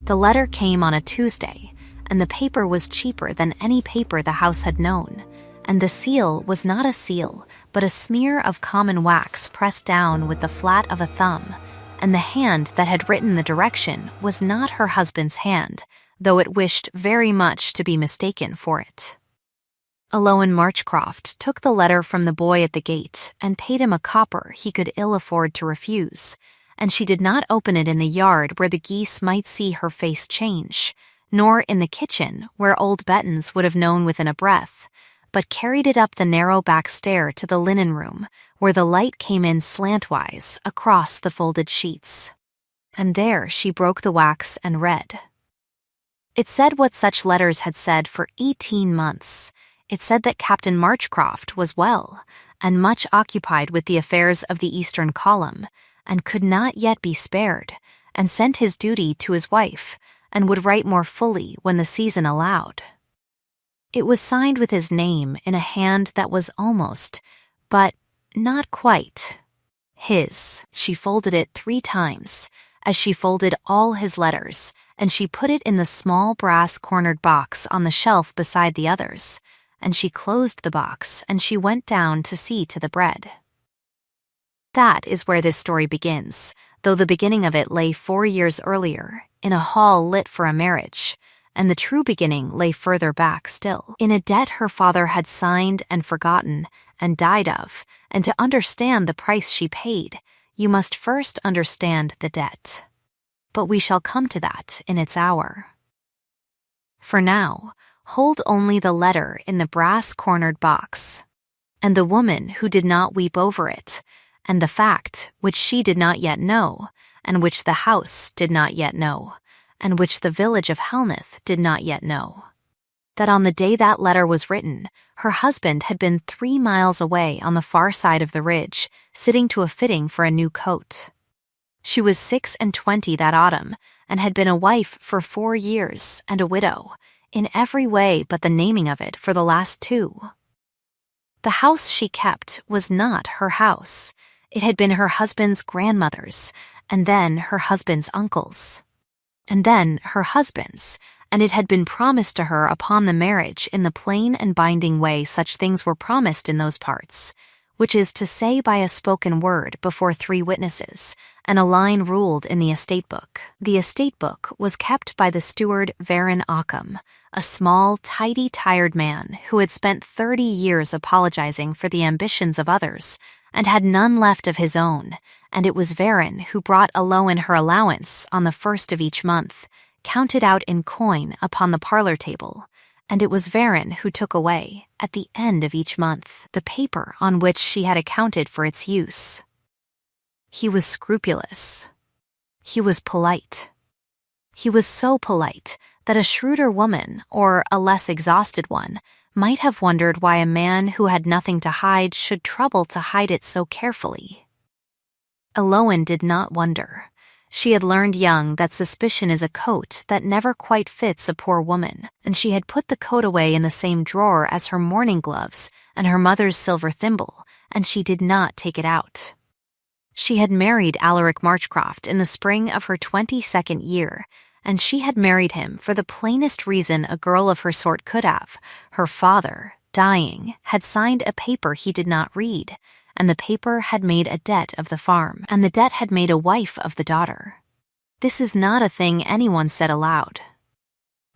The letter came on a Tuesday, and the paper was cheaper than any paper the house had known, and the seal was not a seal, but a smear of common wax pressed down with the flat of a thumb, and the hand that had written the direction was not her husband's hand, though it wished very much to be mistaken for it. Alaric Marchcroft took the letter from the boy at the gate and paid him a copper he could ill afford to refuse, and she did not open it in the yard where the geese might see her face change, nor in the kitchen where old Bettons would have known within a breath, but carried it up the narrow back stair to the linen room, where the light came in slantwise across the folded sheets. And there she broke the wax and read. It said what such letters had said for 18 months. It said that Captain Marchcroft was well, and much occupied with the affairs of the Eastern Column, and could not yet be spared, and sent his duty to his wife, and would write more fully when the season allowed. It was signed with his name in a hand that was almost, but not quite, his. She folded it 3 times, as she folded all his letters, and she put it in the small brass-cornered box on the shelf beside the others, and she closed the box, and she went down to see to the bread. That is where this story begins, though the beginning of it lay 4 years earlier, in a hall lit for a marriage, and the true beginning lay further back still, in a debt her father had signed and forgotten and died of, and to understand the price she paid, you must first understand the debt. But we shall come to that in its hour. For now, hold only the letter in the brass-cornered box, and the woman who did not weep over it, and the fact which she did not yet know, and which the house did not yet know, and which the village of Helneth did not yet know, that on the day that letter was written, her husband had been 3 miles away on the far side of the ridge, sitting to a fitting for a new coat. She was 26 that autumn, and had been a wife for 4 years, and a widow, in every way but the naming of it for the last 2. The house she kept was not her house. It had been her husband's grandmother's, and then her husband's uncle's, and then her husband's, and it had been promised to her upon the marriage in the plain and binding way such things were promised in those parts, which is to say by a spoken word before 3 witnesses, and a line ruled in the estate book. The estate book was kept by the steward Baron Occam, a small, tidy, tired man who had spent 30 years apologizing for the ambitions of others, and had none left of his own, and it was Varon who brought Aloin her allowance on the 1st of each month, counted out in coin upon the parlor table, and it was Varon who took away, at the end of each month, the paper on which she had accounted for its use. He was scrupulous. He was polite. He was so polite that a shrewder woman, or a less exhausted one, might have wondered why a man who had nothing to hide should trouble to hide it so carefully. Aloin did not wonder. She had learned young that suspicion is a coat that never quite fits a poor woman, and she had put the coat away in the same drawer as her mourning gloves and her mother's silver thimble, and she did not take it out. She had married Alaric Marchcroft in the spring of her 22nd year, and she had married him for the plainest reason a girl of her sort could have. Her father, dying, had signed a paper he did not read, and the paper had made a debt of the farm, and the debt had made a wife of the daughter. This is not a thing anyone said aloud.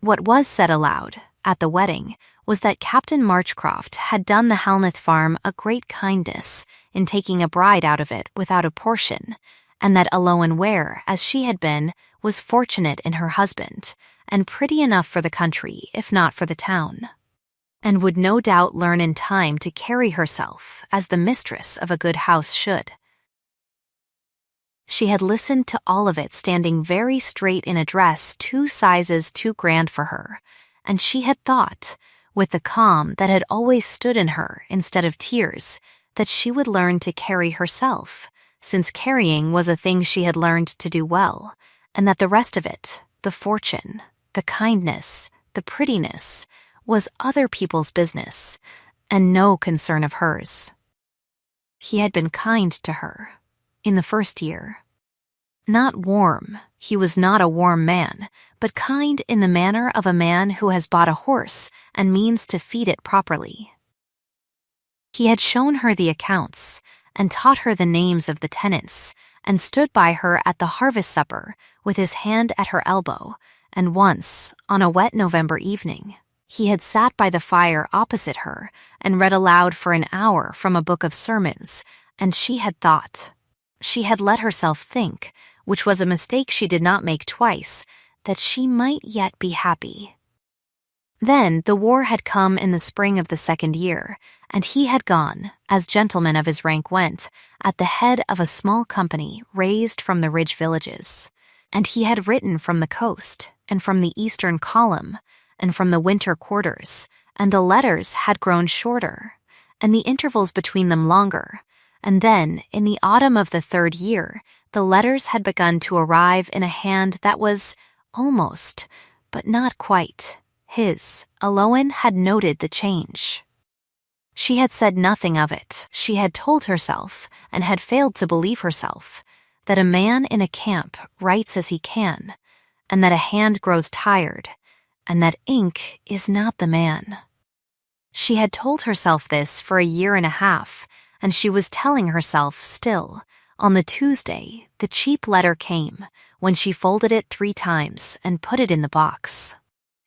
What was said aloud, at the wedding, was that Captain Marchcroft had done the Helneth farm a great kindness in taking a bride out of it without a portion, and that Aloin Ware, as she had been, was fortunate in her husband, and pretty enough for the country, if not for the town, and would no doubt learn in time to carry herself as the mistress of a good house should. She had listened to all of it standing very straight in a dress 2 sizes too grand for her, and she had thought, with the calm that had always stood in her instead of tears, that she would learn to carry herself, since carrying was a thing she had learned to do well, and that the rest of it, the fortune, the kindness, the prettiness, was other people's business, and no concern of hers. He had been kind to her, in the first year. Not warm, he was not a warm man, but kind in the manner of a man who has bought a horse and means to feed it properly. He had shown her the accounts, and taught her the names of the tenants, and stood by her at the harvest supper with his hand at her elbow, and once, on a wet November evening, he had sat by the fire opposite her and read aloud for an hour from a book of sermons, and she had thought. She had let herself think, which was a mistake she did not make twice, that she might yet be happy. Then the war had come in the spring of the second year, and he had gone, as gentlemen of his rank went, at the head of a small company raised from the ridge villages. And he had written from the coast, and from the eastern column, and from the winter quarters, and the letters had grown shorter, and the intervals between them longer, and then, in the autumn of the third year, the letters had begun to arrive in a hand that was almost, but not quite, his. Aloin had noted the change. She had said nothing of it. She had told herself, and had failed to believe herself, that a man in a camp writes as he can, and that a hand grows tired, and that ink is not the man. She had told herself this for a year and a half, and she was telling herself still. On the Tuesday, the cheap letter came, when she folded it 3 times and put it in the box.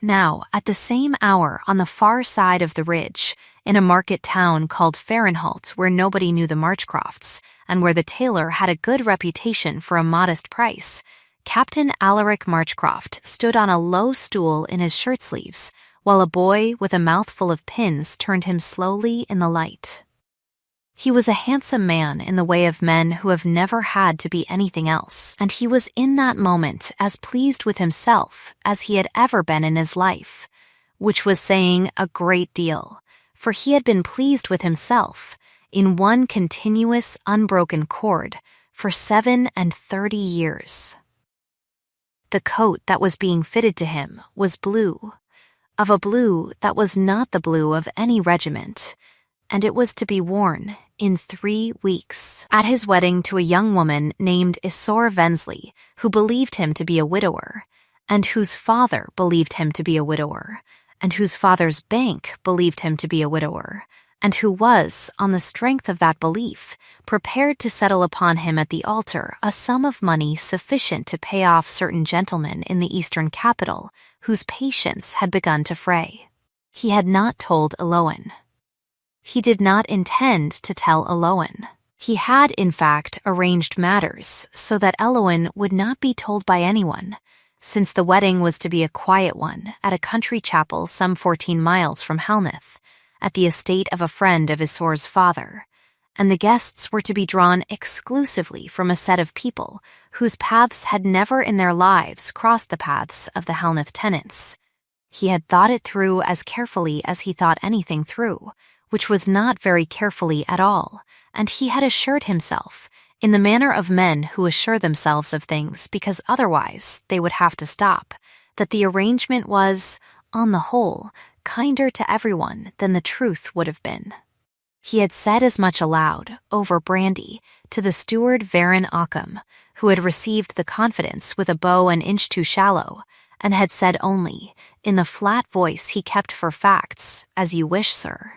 Now, at the same hour on the far side of the ridge, in a market town called Fahrenholt, where nobody knew the Marchcrofts, and where the tailor had a good reputation for a modest price, Captain Alaric Marchcroft stood on a low stool in his shirt sleeves, while a boy with a mouthful of pins turned him slowly in the light. He was a handsome man in the way of men who have never had to be anything else, and he was in that moment as pleased with himself as he had ever been in his life, which was saying a great deal, for he had been pleased with himself in one continuous unbroken chord for 37 years. The coat that was being fitted to him was blue, of a blue that was not the blue of any regiment, and it was to be worn in 3 weeks at his wedding to a young woman named Isor Vensley, who believed him to be a widower, and whose father believed him to be a widower, and whose father's bank believed him to be a widower, and who was, on the strength of that belief, prepared to settle upon him at the altar a sum of money sufficient to pay off certain gentlemen in the eastern capital whose patience had begun to fray. He had not told Aloin. He did not intend to tell Aloin. He had, in fact, arranged matters so that Aloin would not be told by anyone, since the wedding was to be a quiet one at a country chapel some 14 miles from Helneth, at the estate of a friend of Isor's father, and the guests were to be drawn exclusively from a set of people whose paths had never in their lives crossed the paths of the Helneth tenants. He had thought it through as carefully as he thought anything through, which was not very carefully at all, and he had assured himself, in the manner of men who assure themselves of things because otherwise they would have to stop, that the arrangement was, on the whole, kinder to everyone than the truth would have been. He had said as much aloud, over brandy, to the steward Varon Occam, who had received the confidence with a bow an inch too shallow, and had said only, in the flat voice he kept for facts, "As you wish, sir,"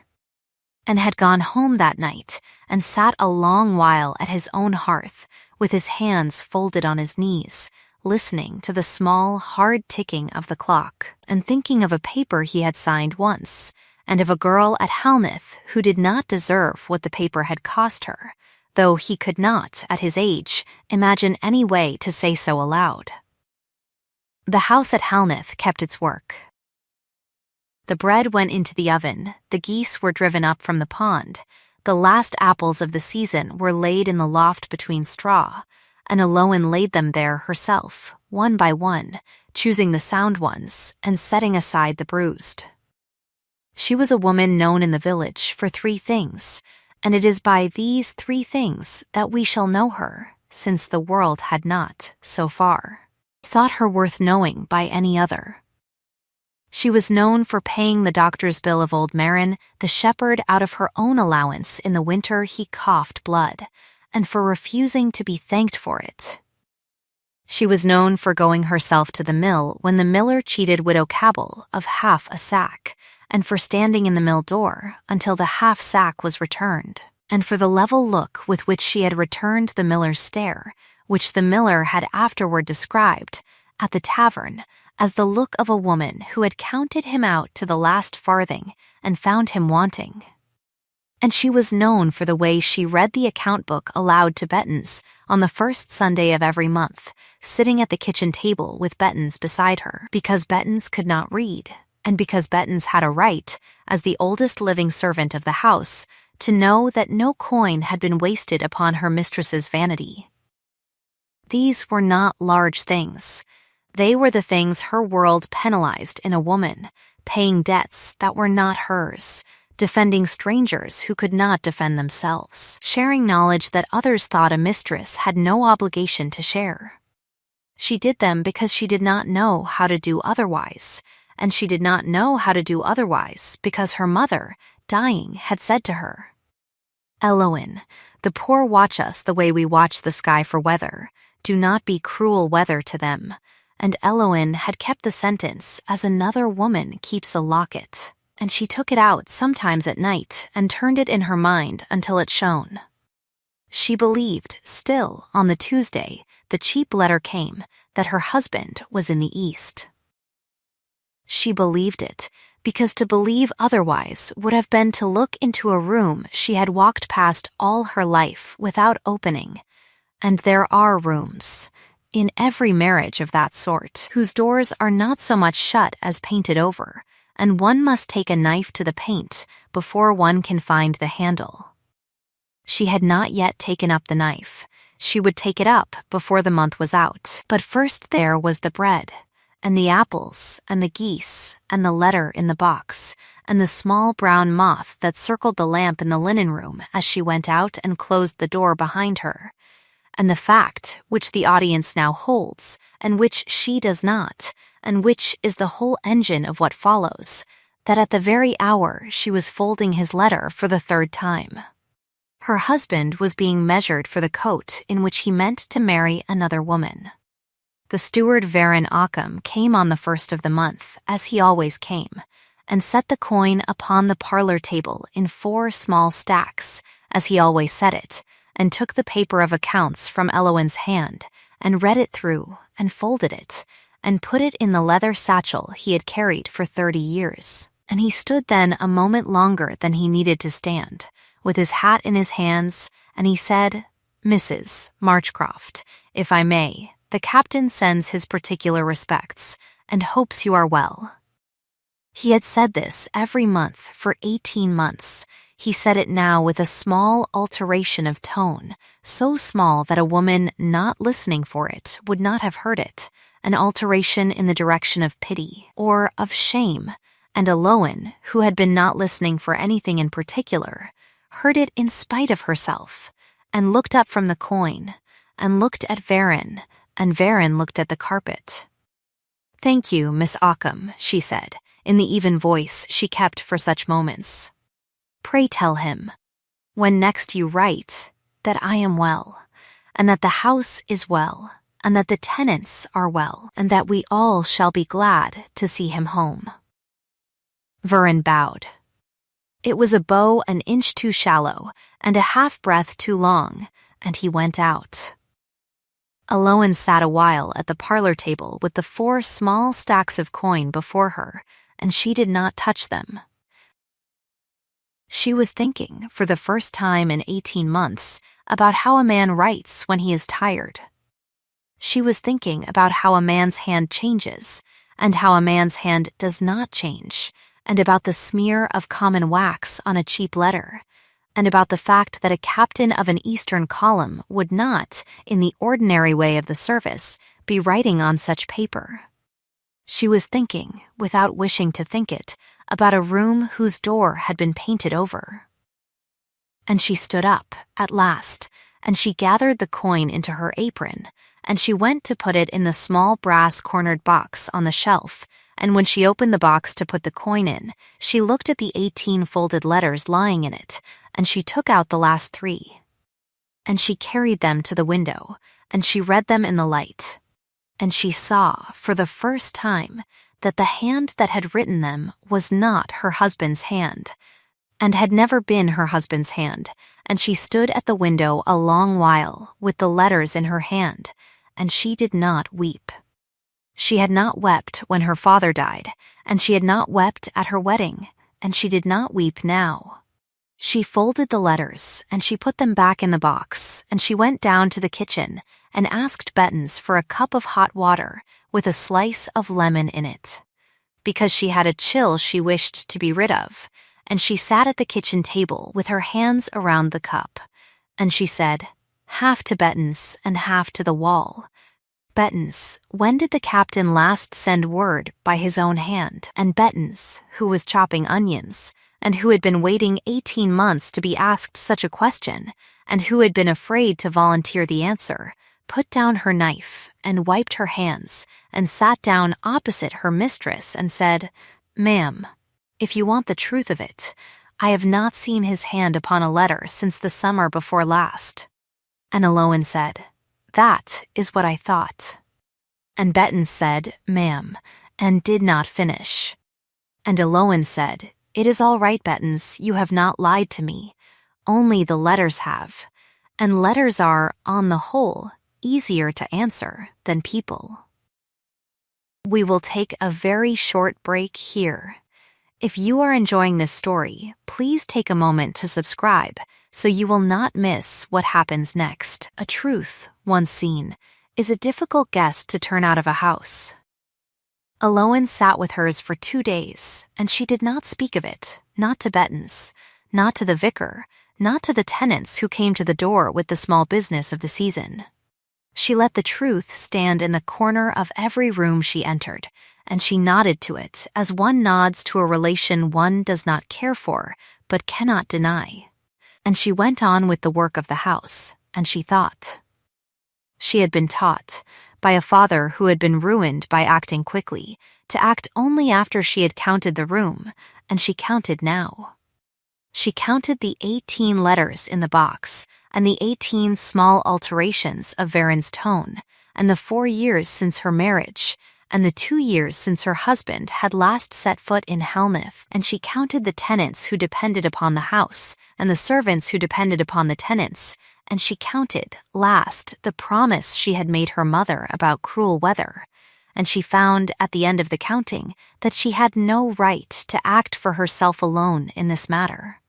and had gone home that night and sat a long while at his own hearth, with his hands folded on his knees, listening to the small, hard ticking of the clock, and thinking of a paper he had signed once, and of a girl at Helneth who did not deserve what the paper had cost her, though he could not, at his age, imagine any way to say so aloud. The house at Helneth kept its work. The bread went into the oven, the geese were driven up from the pond, the last apples of the season were laid in the loft between straw, and Aloin laid them there herself, one by one, choosing the sound ones and setting aside the bruised. She was a woman known in the village for 3 things, and it is by these 3 things that we shall know her, since the world had not, so far, thought her worth knowing by any other. She was known for paying the doctor's bill of old Marin, the shepherd, out of her own allowance in the winter he coughed blood, and for refusing to be thanked for it. She was known for going herself to the mill when the miller cheated Widow Cabell of half a sack, and for standing in the mill door until the half sack was returned, and for the level look with which she had returned the miller's stare, which the miller had afterward described, at the tavern, as the look of a woman who had counted him out to the last farthing and found him wanting. And she was known for the way she read the account book aloud to Bettins on the first Sunday of every month, sitting at the kitchen table with Bettins beside her, because Bettins could not read, and because Bettins had a right, as the oldest living servant of the house, to know that no coin had been wasted upon her mistress's vanity. These were not large things. They were the things her world penalized in a woman, paying debts that were not hers, defending strangers who could not defend themselves, sharing knowledge that others thought a mistress had no obligation to share. She did them because she did not know how to do otherwise, and she did not know how to do otherwise because her mother, dying, had said to her, "Eloin, the poor watch us the way we watch the sky for weather. Do not be cruel weather to them." And Eloin had kept the sentence as another woman keeps a locket, and she took it out sometimes at night and turned it in her mind until it shone. She believed, still, on the Tuesday, the cheap letter came, that her husband was in the East. She believed it, because to believe otherwise would have been to look into a room she had walked past all her life without opening. And there are rooms, in every marriage of that sort, whose doors are not so much shut as painted over, and one must take a knife to the paint before one can find the handle. She had not yet taken up the knife. She would take it up before the month was out. But first there was the bread, and the apples, and the geese, and the letter in the box, and the small brown moth that circled the lamp in the linen room as she went out and closed the door behind her, and the fact which the audience now holds, and which she does not, and which is the whole engine of what follows, that at the very hour she was folding his letter for the third time, her husband was being measured for the coat in which he meant to marry another woman. The steward Baron Occam came on the first of the month, as he always came, and set the coin upon the parlor table in 4 small stacks, as he always said it, and took the paper of accounts from Eloin's hand, and read it through, and folded it, and put it in the leather satchel he had carried for 30 years. And he stood then a moment longer than he needed to stand, with his hat in his hands, and he said, "Mrs. Marchcroft, if I may, the captain sends his particular respects, and hopes you are well." He had said this every month for 18 months. He said it now with a small alteration of tone, so small that a woman not listening for it would not have heard it, an alteration in the direction of pity, or of shame, and Eloin, who had been not listening for anything in particular, heard it in spite of herself, and looked up from the coin, and looked at Varon, and Varon looked at the carpet. "Thank you, Miss Occam," she said, in the even voice she kept for such moments. "Pray tell him, when next you write, that I am well, and that the house is well, and that the tenants are well, and that we all shall be glad to see him home." Varon bowed. It was a bow an inch too shallow, and a half-breath too long, and he went out. Eloin sat a while at the parlor table with the 4 small stacks of coin before her, and she did not touch them. She was thinking, for the first time in 18 months, about how a man writes when he is tired. She was thinking about how a man's hand changes, and how a man's hand does not change, and about the smear of common wax on a cheap letter, and about the fact that a captain of an Eastern column would not, in the ordinary way of the service, be writing on such paper. She was thinking, without wishing to think it, about a room whose door had been painted over. And she stood up, at last, and she gathered the coin into her apron, and she went to put it in the small brass-cornered box on the shelf, and when she opened the box to put the coin in, she looked at the 18 folded letters lying in it, and she took out the last 3. And she carried them to the window, and she read them in the light. and she saw, for the first time, that the hand that had written them was not her husband's hand, and had never been her husband's hand, and she stood at the window a long while with the letters in her hand, and she did not weep. She had not wept when her father died, and she had not wept at her wedding, and she did not weep now. She folded the letters, and she put them back in the box, and she went down to the kitchen and asked Bettens for a cup of hot water with a slice of lemon in it, because she had a chill she wished to be rid of, and she sat at the kitchen table with her hands around the cup, and she said, half to Bettens and half to the wall, Bettens, when did the captain last send word by his own hand? And Bettens, who was chopping onions, and who had been waiting 18 months to be asked such a question, and who had been afraid to volunteer the answer, put down her knife and wiped her hands and sat down opposite her mistress and said, Ma'am, if you want the truth of it, I have not seen his hand upon a letter since the summer before last. And Aloan said, That is what I thought. And Bettens said, Ma'am, and did not finish. And Aloan said, It is all right, Bettens, you have not lied to me. Only the letters have. And letters are, on the whole, easier to answer than people. We will take a very short break here. If you are enjoying this story, please take a moment to subscribe so you will not miss what happens next. A truth, once seen, is a difficult guest to turn out of a house. Aloan sat with hers for 2 days, and she did not speak of it, not to Bettens, not to the vicar, not to the tenants who came to the door with the small business of the season. She let the truth stand in the corner of every room she entered, and she nodded to it as one nods to a relation one does not care for but cannot deny. And she went on with the work of the house, and she thought. She had been taught, by a father who had been ruined by acting quickly, to act only after she had counted the room, and she counted now. She counted the 18 letters in the box, and the 18 small alterations of Varen's tone, and the 4 years since her marriage, and the 2 years since her husband had last set foot in Helnith, and she counted the tenants who depended upon the house, and the servants who depended upon the tenants, and she counted, last, the promise she had made her mother about cruel weather, and she found, at the end of the counting, that she had no right to act for herself alone in this matter,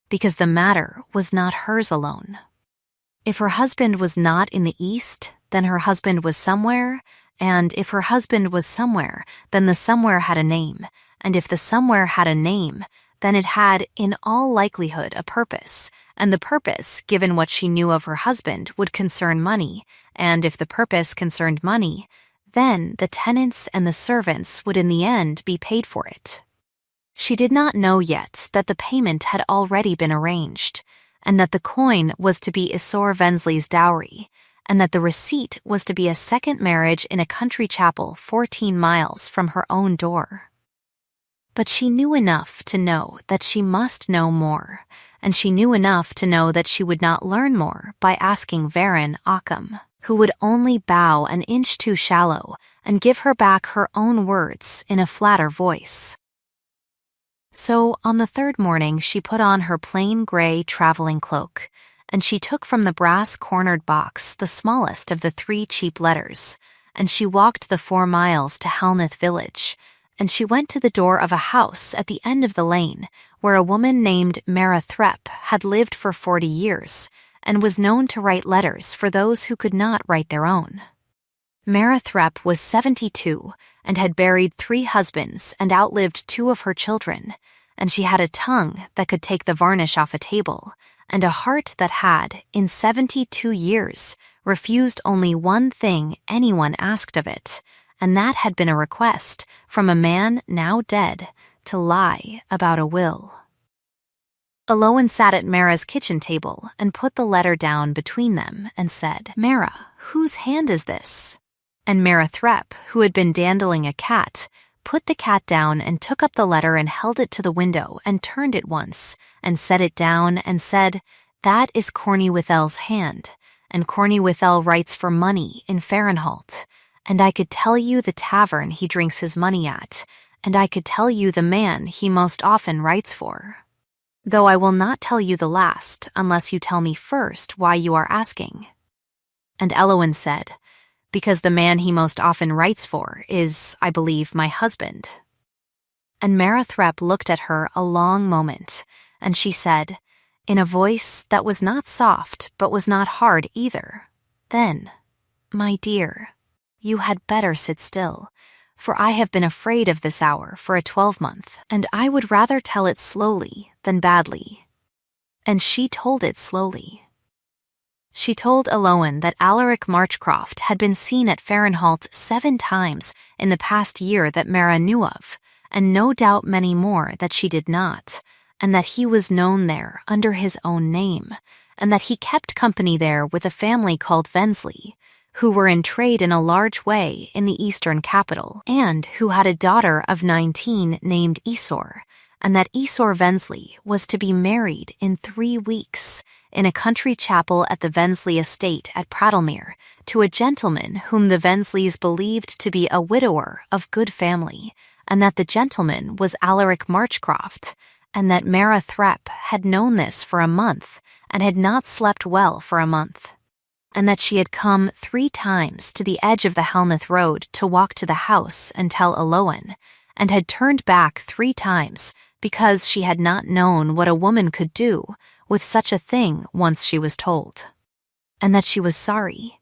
because the matter was not hers alone. If her husband was not in the East, then her husband was somewhere, and if her husband was somewhere, then the somewhere had a name, and if the somewhere had a name, then it had, in all likelihood, a purpose, and the purpose, given what she knew of her husband, would concern money, and if the purpose concerned money, then the tenants and the servants would in the end be paid for it. She did not know yet that the payment had already been arranged, and that the coin was to be Isor Vensley's dowry, and that the receipt was to be a second marriage in a country chapel 14 miles from her own door. But she knew enough to know that she must know more, and she knew enough to know that she would not learn more by asking Varen Occam, who would only bow an inch too shallow and give her back her own words in a flatter voice. So on the 3rd morning she put on her plain gray traveling cloak, and she took from the brass-cornered box the smallest of the 3 cheap letters, and she walked the 4 miles to Helnith village, and she went to the door of a house at the end of the lane, where a woman named Mara Threp had lived for 40 years, and was known to write letters for those who could not write their own. Mara Threp was 72, and had buried 3 husbands and outlived 2 of her children, and she had a tongue that could take the varnish off a table, and a heart that had, in 72 years, refused only one thing anyone asked of it, and that had been a request, from a man now dead, to lie about a will. Aloan sat at Mara's kitchen table and put the letter down between them and said, Mara, whose hand is this? And Mara Threp, who had been dandling a cat, put the cat down and took up the letter and held it to the window and turned it once, and set it down and said, That is Corny Withel's hand, and Corny Withel writes for money in Fahrenholt, and I could tell you the tavern he drinks his money at, and I could tell you the man he most often writes for. Though I will not tell you the last unless you tell me first why you are asking." And Eloin said, "Because the man he most often writes for is, I believe, my husband." And Merathrep looked at her a long moment, and she said, in a voice that was not soft but was not hard either, "Then, my dear, you had better sit still, for I have been afraid of this hour for a 12-month, and I would rather tell it slowly than badly." And she told it slowly. She told Eloin that Alaric Marchcroft had been seen at Farenholt 7 times in the past year that Mara knew of, and no doubt many more that she did not, and that he was known there under his own name, and that he kept company there with a family called Vensley, who were in trade in a large way in the eastern capital, and who had a daughter of 19 named Isor, and that Isor Vensley was to be married in 3 weeks in a country chapel at the Vensley estate at Prattlemere to a gentleman whom the Vensleys believed to be a widower of good family, and that the gentleman was Alaric Marchcroft, and that Merathrep had known this for a month and had not slept well for a month, and that she had come 3 times to the edge of the Helnath road to walk to the house and tell Eloin, and had turned back 3 times because she had not known what a woman could do with such a thing once she was told, and that she was sorry,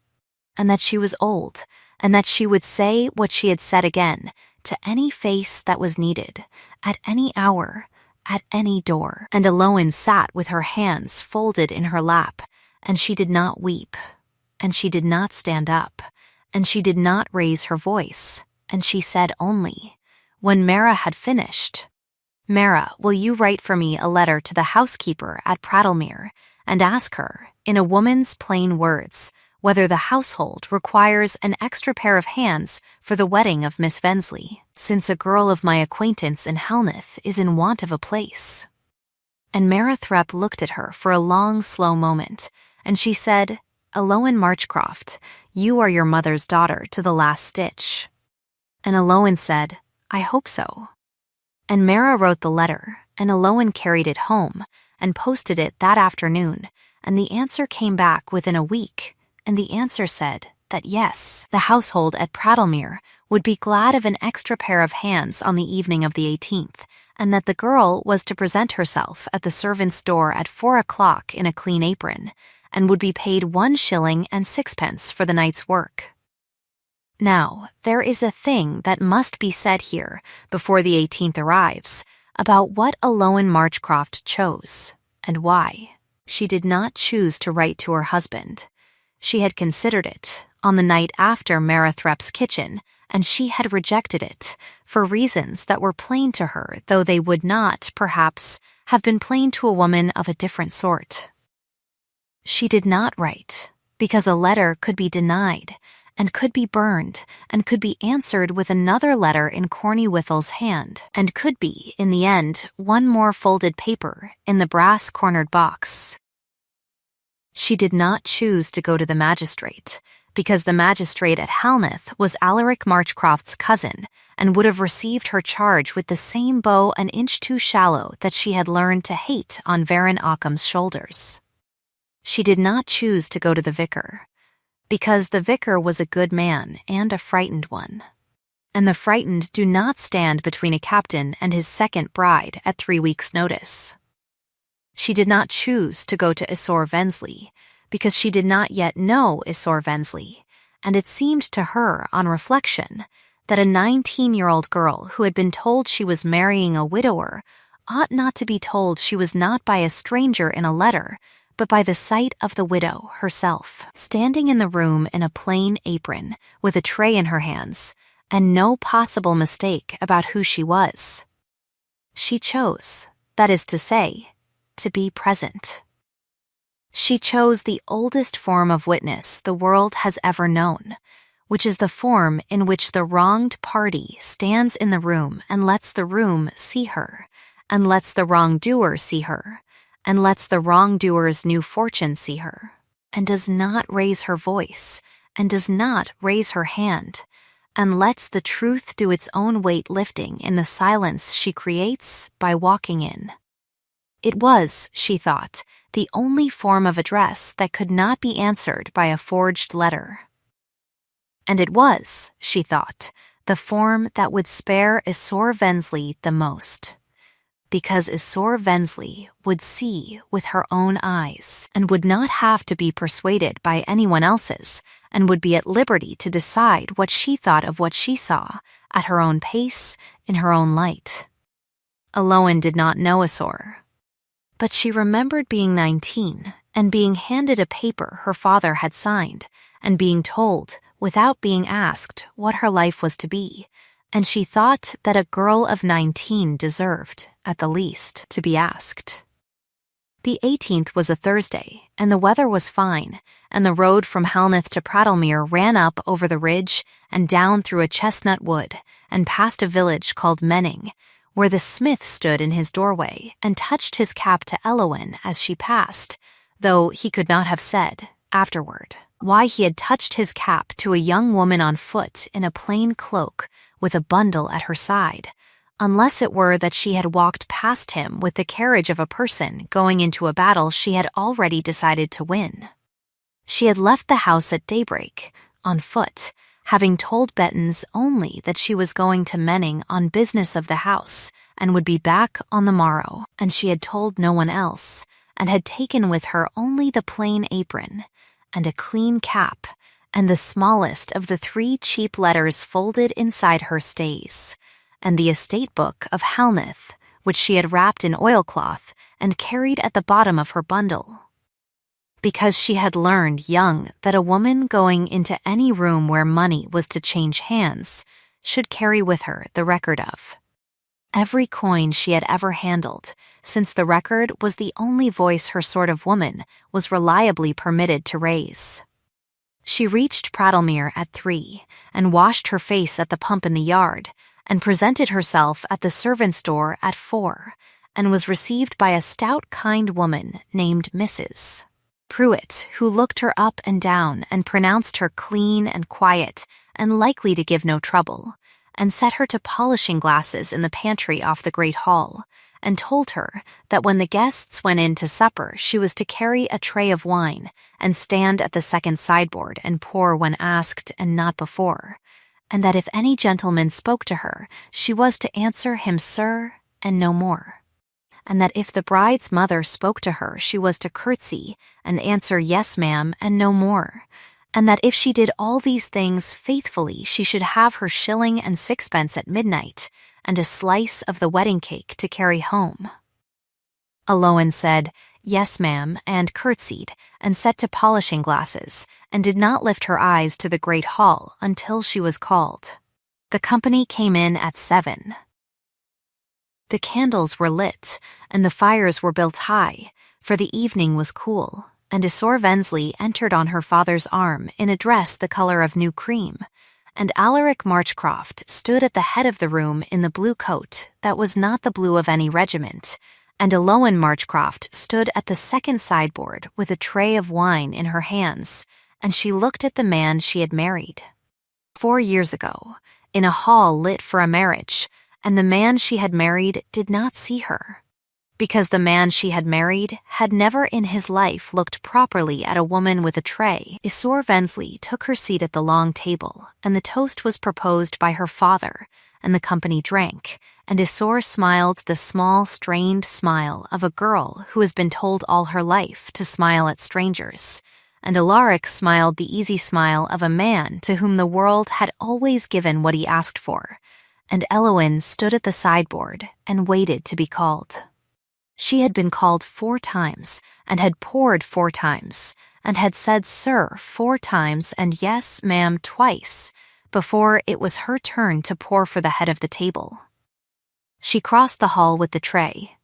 and that she was old, and that she would say what she had said again to any face that was needed, at any hour, at any door. And Eloin sat with her hands folded in her lap, and she did not weep, and she did not stand up, and she did not raise her voice, and she said only, when Mara had finished, "Mara, will you write for me a letter to the housekeeper at Prattlemere, and ask her, in a woman's plain words, whether the household requires an extra pair of hands for the wedding of Miss Vensley, since a girl of my acquaintance in Helnath is in want of a place?" And Merathrep looked at her for a long, slow moment, and she said, "Eloin Marchcroft, you are your mother's daughter to the last stitch." And Eloin said, "I hope so." And Mara wrote the letter, and Eloin carried it home, and posted it that afternoon, and the answer came back within a week, and the answer said that yes, the household at Prattlemere would be glad of an extra pair of hands on the evening of the 18th, and that the girl was to present herself at the servant's door at 4 o'clock in a clean apron, and would be paid 1 shilling and 6 for the night's work. Now, there is a thing that must be said here before the 18th arrives about what Eloin Marchcroft chose, and why. She did not choose to write to her husband. She had considered it on the night after Merathrep's kitchen, and she had rejected it for reasons that were plain to her, though they would not, perhaps, have been plain to a woman of a different sort. She did not write because a letter could be denied, and could be burned, and could be answered with another letter in Corny Whittle's hand, and could be, in the end, 1 more folded paper in the brass-cornered box. She did not choose to go to the magistrate, because the magistrate at Helnath was Alaric Marchcroft's cousin, and would have received her charge with the same bow an inch too shallow that she had learned to hate on Baron Occam's shoulders. She did not choose to go to the vicar, because the vicar was a good man and a frightened one, and the frightened do not stand between a captain and his second bride at 3 weeks' notice. She did not choose to go to Isor Vensley, because she did not yet know Isor Vensley, and it seemed to her, on reflection, that a 19-year-old girl who had been told she was marrying a widower ought not to be told she was not by a stranger in a letter, but by the sight of the widow herself, standing in the room in a plain apron, with a tray in her hands, and no possible mistake about who she was. She chose, that is to say, to be present. She chose the oldest form of witness the world has ever known, which is the form in which the wronged party stands in the room and lets the room see her, and lets the wrongdoer see her, and lets the wrongdoer's new fortune see her, and does not raise her voice, and does not raise her hand, and lets the truth do its own weight lifting in the silence she creates by walking in. It was, she thought, the only form of address that could not be answered by a forged letter. And it was, she thought, the form that would spare Isor Vensley the most. Because Isor Vensley would see with her own eyes and would not have to be persuaded by anyone else's, and would be at liberty to decide what she thought of what she saw, at her own pace, in her own light. Aloan did not know Isor, but she remembered being 19 and being handed a paper her father had signed and being told, without being asked, what her life was to be, and she thought that a girl of 19 deserved, at the least, to be asked. The 18th was a Thursday, and the weather was fine, and the road from Halneth to Prattlemere ran up over the ridge and down through a chestnut wood and past a village called Menning, where the smith stood in his doorway and touched his cap to Elowen as she passed, though he could not have said, afterward, why he had touched his cap to a young woman on foot in a plain cloak with a bundle at her side, unless it were that she had walked past him with the carriage of a person going into a battle she had already decided to win. She had left the house at daybreak, on foot, having told Bettens only that she was going to Menning on business of the house and would be back on the morrow, and she had told no one else, and had taken with her only the plain apron, and a clean cap, and the smallest of the 3 cheap letters folded inside her stays, and the estate book of Halneth, which she had wrapped in oilcloth and carried at the bottom of her bundle. Because she had learned young that a woman going into any room where money was to change hands should carry with her the record of every coin she had ever handled, since the record was the only voice her sort of woman was reliably permitted to raise. She reached Prattlemere at 3 and washed her face at the pump in the yard, and presented herself at the servants' door at 4, and was received by a stout, kind woman named Mrs. Pruitt, who looked her up and down and pronounced her clean and quiet and likely to give no trouble, and set her to polishing glasses in the pantry off the great hall, and told her that when the guests went in to supper she was to carry a tray of wine and stand at the second sideboard and pour when asked and not before, and that if any gentleman spoke to her, she was to answer him sir and no more, and that if the bride's mother spoke to her, she was to curtsy and answer yes, ma'am, and no more, and that if she did all these things faithfully, she should have her 1 and 6 at midnight, and a slice of the wedding cake to carry home. Aloan said, yes, ma'am, and curtsied, and set to polishing glasses, and did not lift her eyes to the great hall until she was called. The company came in at 7. The candles were lit, and the fires were built high, for the evening was cool, and Isor Vensley entered on her father's arm in a dress the color of new cream, and Alaric Marchcroft stood at the head of the room in the blue coat that was not the blue of any regiment, and Aloan Marchcroft stood at the second sideboard with a tray of wine in her hands, and she looked at the man she had married 4 years ago, in a hall lit for a marriage, and the man she had married did not see her, because the man she had married had never in his life looked properly at a woman with a tray. Isor Vensley took her seat at the long table, and the toast was proposed by her father, and the company drank, and Isor smiled the small, strained smile of a girl who has been told all her life to smile at strangers, and Alaric smiled the easy smile of a man to whom the world had always given what he asked for, and Elowen stood at the sideboard and waited to be called. She had been called 4 times, and had poured 4 times, and had said sir 4 times and yes, ma'am twice, before it was her turn to pour for the head of the table. She crossed the hall with the tray.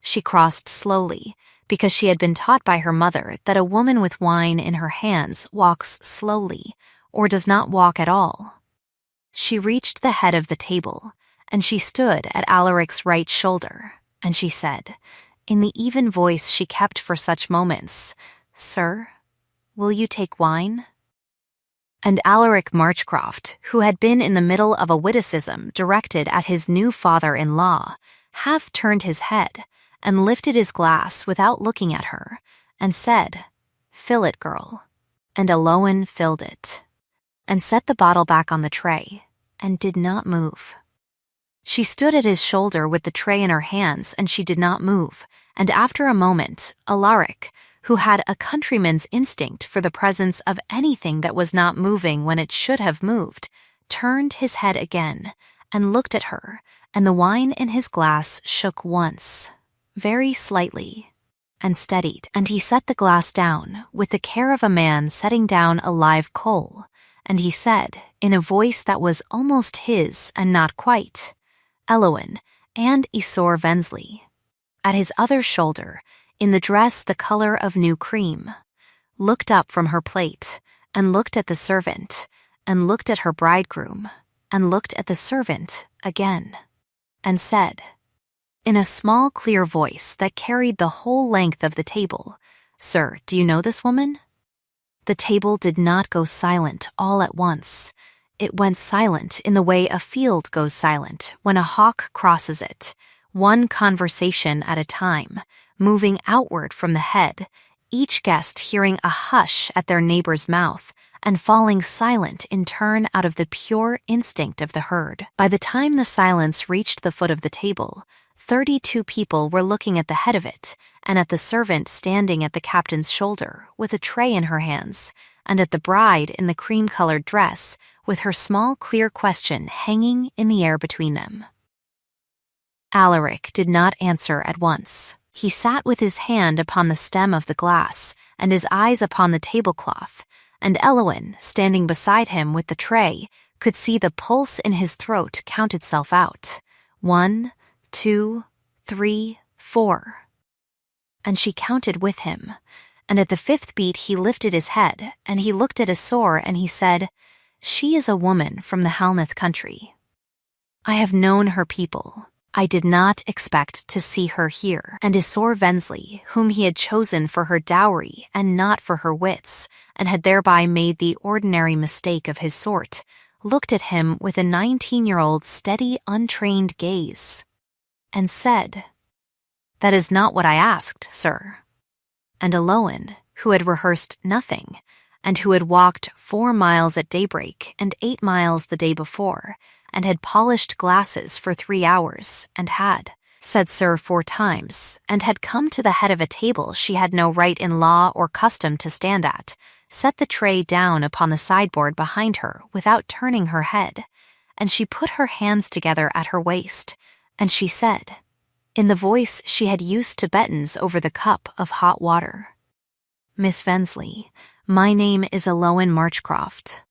She crossed slowly, because she had been taught by her mother that a woman with wine in her hands walks slowly, or does not walk at all. She reached the head of the table, and she stood at Alaric's right shoulder, and she said, in the even voice she kept for such moments, "Sir, will you take wine?" And Alaric Marchcroft, who had been in the middle of a witticism directed at his new father-in-law, half turned his head and lifted his glass without looking at her, and said, "Fill it, girl." And Aloan filled it, and set the bottle back on the tray, and did not move. She stood at his shoulder with the tray in her hands, and she did not move, and after a moment, Alaric, who had a countryman's instinct for the presence of anything that was not moving when it should have moved, turned his head again and looked at her, and the wine in his glass shook once, very slightly, and steadied, and he set the glass down with the care of a man setting down a live coal, and he said, in a voice that was almost his and not quite, "Eloin and Isor Vensley." At his other shoulder, in the dress the color of new cream, looked up from her plate, and looked at the servant, and looked at her bridegroom, and looked at the servant again, and said, in a small clear voice that carried the whole length of the table, "Sir, do you know this woman?" The table did not go silent all at once. It went silent in the way a field goes silent when a hawk crosses it, one conversation at a time, moving outward from the head, each guest hearing a hush at their neighbor's mouth, and falling silent in turn out of the pure instinct of the herd. By the time the silence reached the foot of the table, 32 people were looking at the head of it, and at the servant standing at the captain's shoulder with a tray in her hands, and at the bride in the cream-colored dress with her small clear question hanging in the air between them. Alaric did not answer at once. He sat with his hand upon the stem of the glass and his eyes upon the tablecloth, and Eloin, standing beside him with the tray, could see the pulse in his throat count itself out. 1, 2, 3, 4. And she counted with him, and at the 5th beat he lifted his head, and he looked at Isor, and he said, "She is a woman from the Halneth country. I have known her people. I did not expect to see her here." And Isor Vensley, whom he had chosen for her dowry and not for her wits, and had thereby made the ordinary mistake of his sort, looked at him with a 19-year-old steady, untrained gaze, and said, "That is not what I asked, sir." And Aloan, who had rehearsed nothing, and who had walked 4 miles at daybreak and 8 miles the day before, and had polished glasses for 3 hours, and had said "sir" 4 times, and had come to the head of a table she had no right in law or custom to stand at, set the tray down upon the sideboard behind her without turning her head, and she put her hands together at her waist, and she said, in the voice she had used to Betton's over the cup of hot water, "Miss Vensley, my name is Aloan Marchcroft.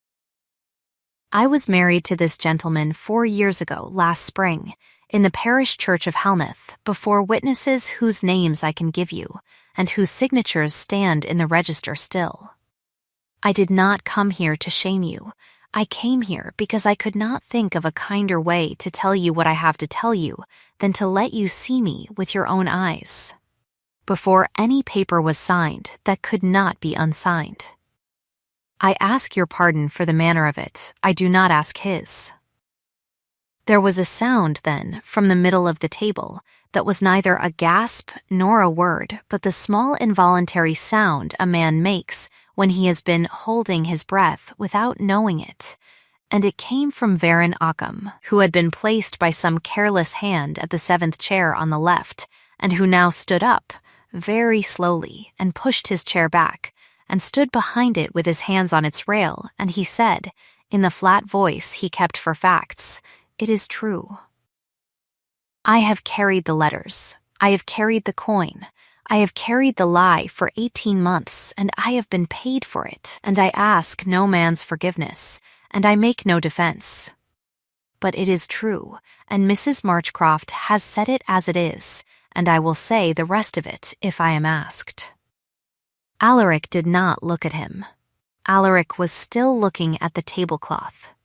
I was married to this gentleman 4 years ago last spring in the parish church of Halneth before witnesses whose names I can give you and whose signatures stand in the register still. I did not come here to shame you. I came here because I could not think of a kinder way to tell you what I have to tell you than to let you see me with your own eyes, before any paper was signed that could not be unsigned. I ask your pardon for the manner of it. I do not ask his." There was a sound, then, from the middle of the table that was neither a gasp nor a word, but the small involuntary sound a man makes when he has been holding his breath without knowing it, and it came from Baron Occam, who had been placed by some careless hand at the 7th chair on the left, and who now stood up, very slowly, and pushed his chair back, and stood behind it with his hands on its rail, and he said, in the flat voice he kept for facts, "It is true. I have carried the letters. I have carried the coin. I have carried the lie for 18 months, and I have been paid for it, and I ask no man's forgiveness, and I make no defense. But it is true, and Mrs. Marchcroft has said it as it is, and I will say the rest of it if I am asked." Alaric did not look at him. Alaric was still looking at the tablecloth.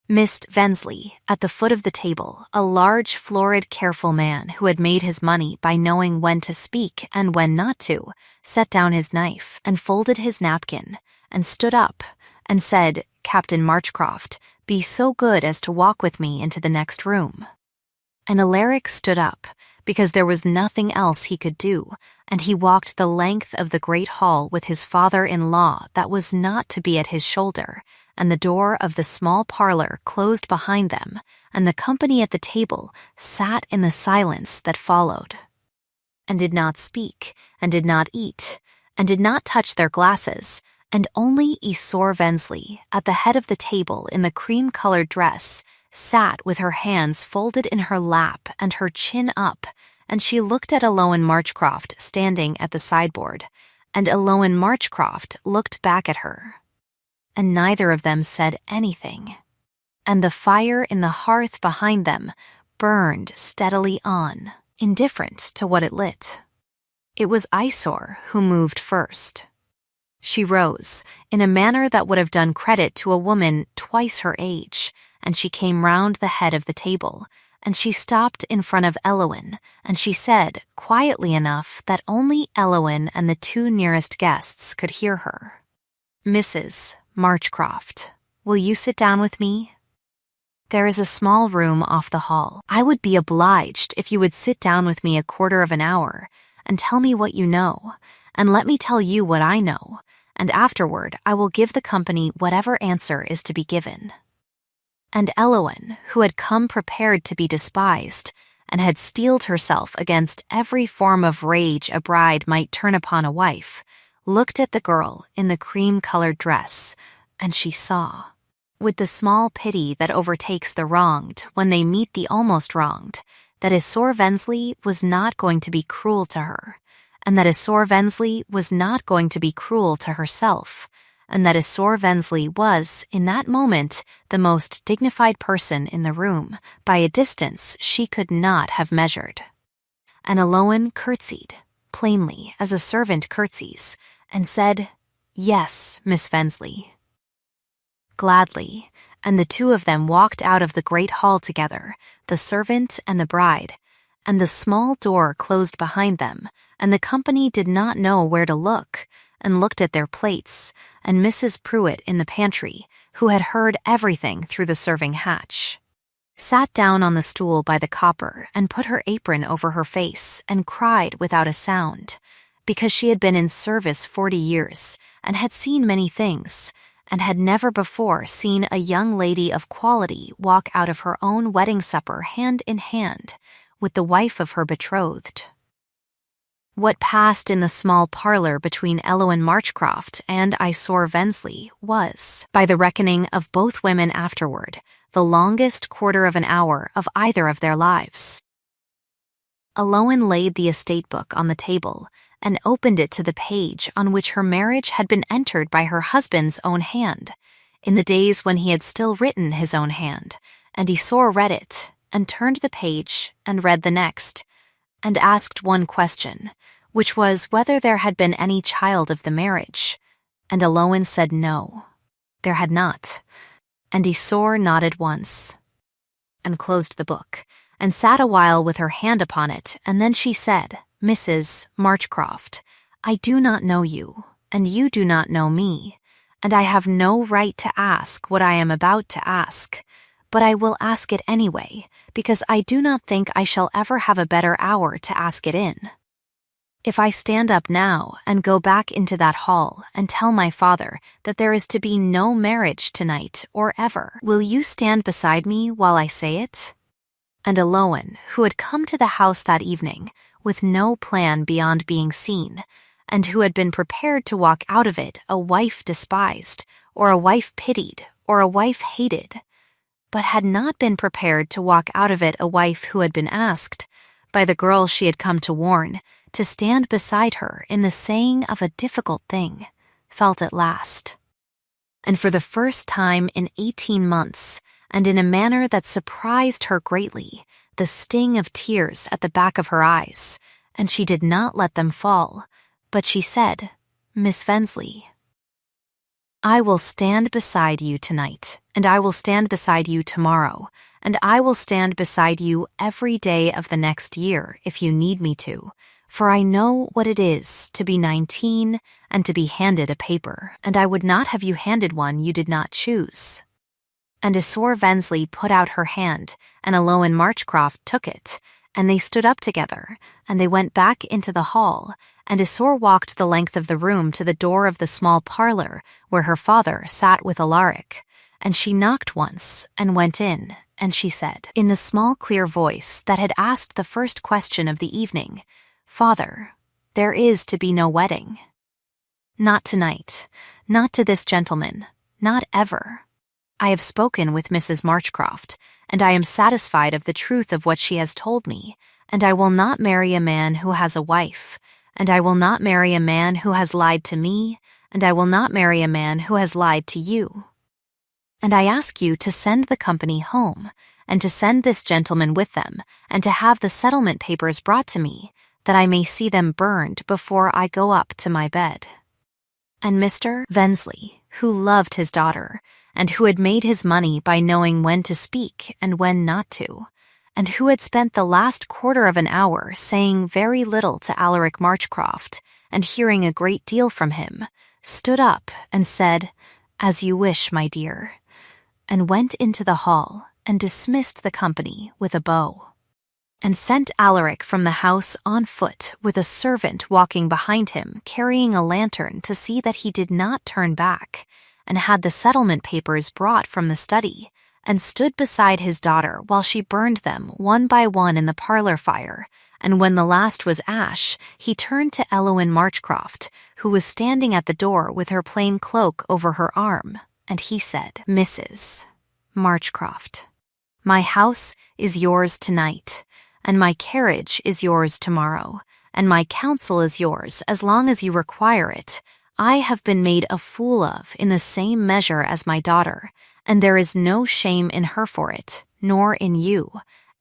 Miss Vensley, at the foot of the table, a large, florid, careful man who had made his money by knowing when to speak and when not to, set down his knife and folded his napkin and stood up and said, "Captain Marchcroft, be so good as to walk with me into the next room." And Alaric stood up, because there was nothing else he could do, and he walked the length of the great hall with his father-in-law that was not to be at his shoulder, and the door of the small parlor closed behind them, and the company at the table sat in the silence that followed, and did not speak, and did not eat, and did not touch their glasses, and only Isor Vensley, at the head of the table in the cream-colored dress, sat with her hands folded in her lap and her chin up, and she looked at Aloin Marchcroft standing at the sideboard, and Aloin Marchcroft looked back at her. And neither of them said anything, and the fire in the hearth behind them burned steadily on, indifferent to what it lit. It was Isor who moved first. She rose, in a manner that would have done credit to a woman twice her age, and she came round the head of the table, and she stopped in front of Eloin, and she said, quietly enough that only Eloin and the two nearest guests could hear her, "Mrs. Marchcroft, will you sit down with me? There is a small room off the hall. I would be obliged if you would sit down with me a quarter of an hour, and tell me what you know, and let me tell you what I know, and afterward I will give the company whatever answer is to be given." And Eloin, who had come prepared to be despised, and had steeled herself against every form of rage a bride might turn upon a wife, looked at the girl in the cream-colored dress, and she saw, with the small pity that overtakes the wronged when they meet the almost wronged, that Isor Vensley was not going to be cruel to her, and that Isor Vensley was not going to be cruel to herself, and that Isor Vensley was, in that moment, the most dignified person in the room, by a distance she could not have measured. And Aloin curtsied, plainly as a servant curtsies, and said, "Yes, Miss Vensley." Gladly, and the two of them walked out of the great hall together, the servant and the bride, and the small door closed behind them, and the company did not know where to look, and looked at their plates, and Mrs. Pruitt in the pantry, who had heard everything through the serving hatch, sat down on the stool by the copper and put her apron over her face and cried without a sound, because she had been in service 40 years and had seen many things, and had never before seen a young lady of quality walk out of her own wedding supper hand in hand with the wife of her betrothed. What passed in the small parlor between Eloin Marchcroft and Isor Vensley was, by the reckoning of both women afterward, the longest quarter of an hour of either of their lives. Eloin laid the estate book on the table and opened it to the page on which her marriage had been entered by her husband's own hand, in the days when he had still written his own hand, and Isor read it, and turned the page, and read the next, and asked one question, which was whether there had been any child of the marriage, and Eloin said no, there had not, and Isor nodded once, and closed the book, and sat a while with her hand upon it, and then she said, "Mrs. Marchcroft, I do not know you, and you do not know me, and I have no right to ask what I am about to ask, but I will ask it anyway, because I do not think I shall ever have a better hour to ask it in. If I stand up now and go back into that hall and tell my father that there is to be no marriage tonight or ever, will you stand beside me while I say it?" And Eloin, who had come to the house that evening with no plan beyond being seen, and who had been prepared to walk out of it a wife despised, or a wife pitied, or a wife hated, but had not been prepared to walk out of it a wife who had been asked, by the girl she had come to warn, to stand beside her in the saying of a difficult thing, felt at last, and for the first time in 18 months, and in a manner that surprised her greatly, the sting of tears at the back of her eyes, and she did not let them fall, but she said, "Miss Vensley, I will stand beside you tonight, and I will stand beside you tomorrow, and I will stand beside you every day of the next year if you need me to, for I know what it is to be 19 and to be handed a paper, and I would not have you handed one you did not choose." And Isor Vensley put out her hand, and Aloan Marchcroft took it, and they stood up together, and they went back into the hall, and Isor walked the length of the room to the door of the small parlor where her father sat with Alaric, and she knocked once and went in, and she said, in the small clear voice that had asked the first question of the evening, "Father, there is to be no wedding." "Not tonight, not to this gentleman, not ever. I have spoken with Mrs. Marchcroft, and I am satisfied of the truth of what she has told me, and I will not marry a man who has a wife, and I will not marry a man who has lied to me, and I will not marry a man who has lied to you. And I ask you to send the company home, and to send this gentleman with them, and to have the settlement papers brought to me, that I may see them burned before I go up to my bed." And Mr. Vensley, who loved his daughter, and who had made his money by knowing when to speak and when not to, and who had spent the last quarter of an hour saying very little to Alaric Marchcroft and hearing a great deal from him, stood up and said, "As you wish, my dear," and went into the hall and dismissed the company with a bow, and sent Alaric from the house on foot with a servant walking behind him carrying a lantern to see that he did not turn back, and had the settlement papers brought from the study, and stood beside his daughter while she burned them one by one in the parlor fire, and when the last was ash, he turned to Aloan Marchcroft, who was standing at the door with her plain cloak over her arm, and he said, "Mrs. Marchcroft, my house is yours tonight, and my carriage is yours tomorrow, and my counsel is yours as long as you require it. I have been made a fool of in the same measure as my daughter, and there is no shame in her for it, nor in you,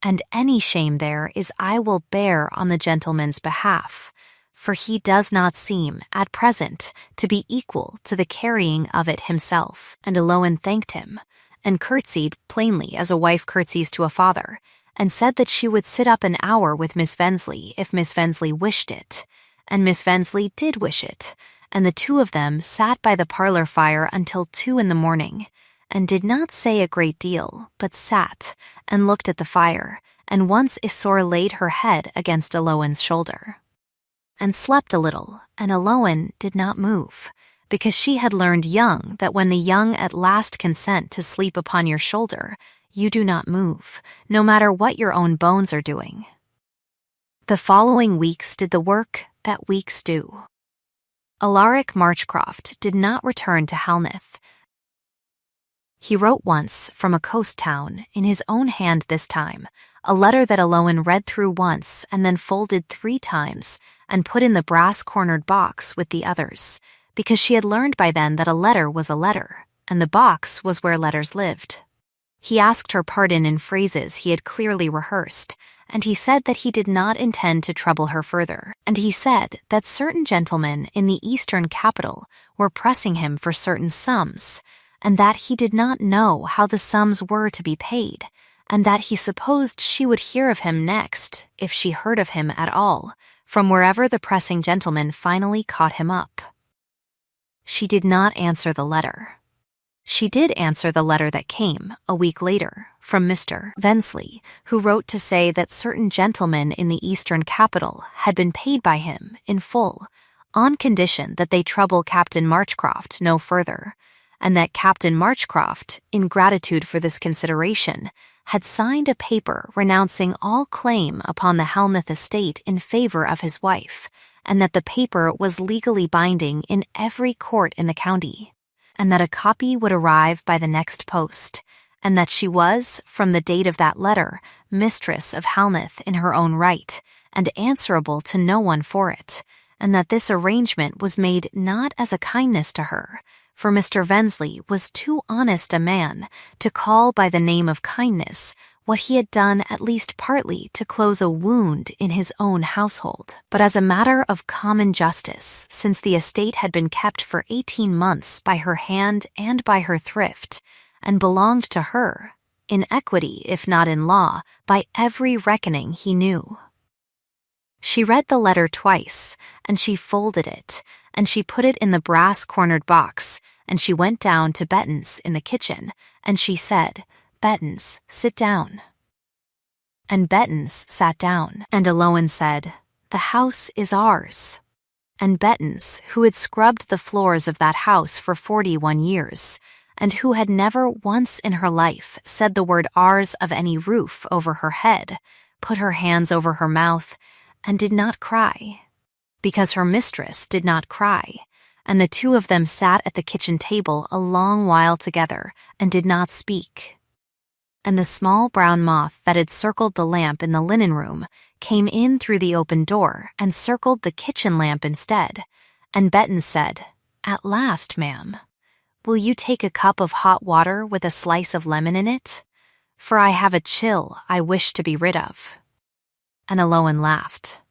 and any shame there is I will bear on the gentleman's behalf, for he does not seem, at present, to be equal to the carrying of it himself." And Aloan thanked him, and curtsied plainly as a wife curtsies to a father, and said that she would sit up an hour with Miss Vensley if Miss Vensley wished it, and Miss Vensley did wish it, and the two of them sat by the parlor fire until 2 in the morning, and did not say a great deal, but sat and looked at the fire, and once Isor laid her head against Aloan's shoulder, and slept a little, and Aloan did not move, because she had learned young that when the young at last consent to sleep upon your shoulder, you do not move, no matter what your own bones are doing. The following weeks did the work that weeks do. Alaric Marchcroft did not return to Halneth. He wrote once from a coast town, in his own hand this time, a letter that Aloan read through once and then folded 3 times and put in the brass-cornered box with the others, because she had learned by then that a letter was a letter, and the box was where letters lived. He asked her pardon in phrases he had clearly rehearsed, and he said that he did not intend to trouble her further, and he said that certain gentlemen in the eastern capital were pressing him for certain sums, and that he did not know how the sums were to be paid, and that he supposed she would hear of him next, if she heard of him at all, from wherever the pressing gentleman finally caught him up. She did not answer the letter. She did answer the letter that came, a week later, from Mr. Vensley, who wrote to say that certain gentlemen in the eastern capital had been paid by him in full, on condition that they trouble Captain Marchcroft no further, and that Captain Marchcroft, in gratitude for this consideration, had signed a paper renouncing all claim upon the Halneth estate in favor of his wife, and that the paper was legally binding in every court in the county, and that a copy would arrive by the next post, and that she was, from the date of that letter, mistress of Halneth in her own right, and answerable to no one for it, and that this arrangement was made not as a kindness to her, for Mr. Vensley was too honest a man to call by the name of kindness what he had done at least partly to close a wound in his own household, but as a matter of common justice, since the estate had been kept for 18 months by her hand and by her thrift, and belonged to her, in equity if not in law, by every reckoning he knew. She read the letter twice, and she folded it, and she put it in the brass-cornered box, and she went down to Bettens in the kitchen, and she said, "Bettens, sit down." And Bettens sat down, and Aloan said, "The house is ours." And Bettens, who had scrubbed the floors of that house for 41 years, and who had never once in her life said the word ours of any roof over her head, put her hands over her mouth, and did not cry, because her mistress did not cry, and the two of them sat at the kitchen table a long while together and did not speak. And the small brown moth that had circled the lamp in the linen room came in through the open door and circled the kitchen lamp instead, and Bettens said, "At last, ma'am. Will you take a cup of hot water with a slice of lemon in it? For I have a chill I wish to be rid of." And Aloan laughed.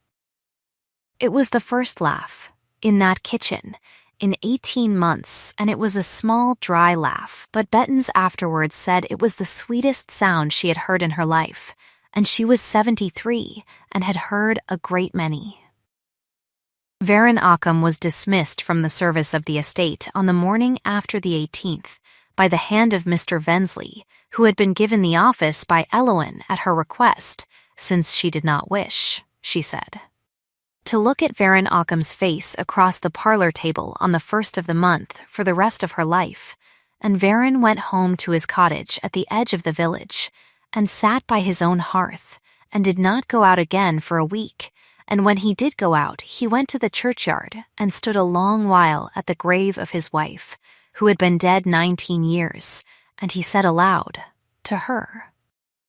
It was the first laugh, in that kitchen, in 18 months, and it was a small, dry laugh, but Bettens afterwards said it was the sweetest sound she had heard in her life, and she was 73 and had heard a great many. Baron Occam was dismissed from the service of the estate on the morning after the 18th by the hand of Mr. Vensley, who had been given the office by Aloan at her request, since she did not wish, she said, to look at Baron Occam's face across the parlor table on the 1st of the month for the rest of her life, and Baron went home to his cottage at the edge of the village, and sat by his own hearth, and did not go out again for a week, and when he did go out, he went to the churchyard and stood a long while at the grave of his wife, who had been dead 19 years, and he said aloud, to her,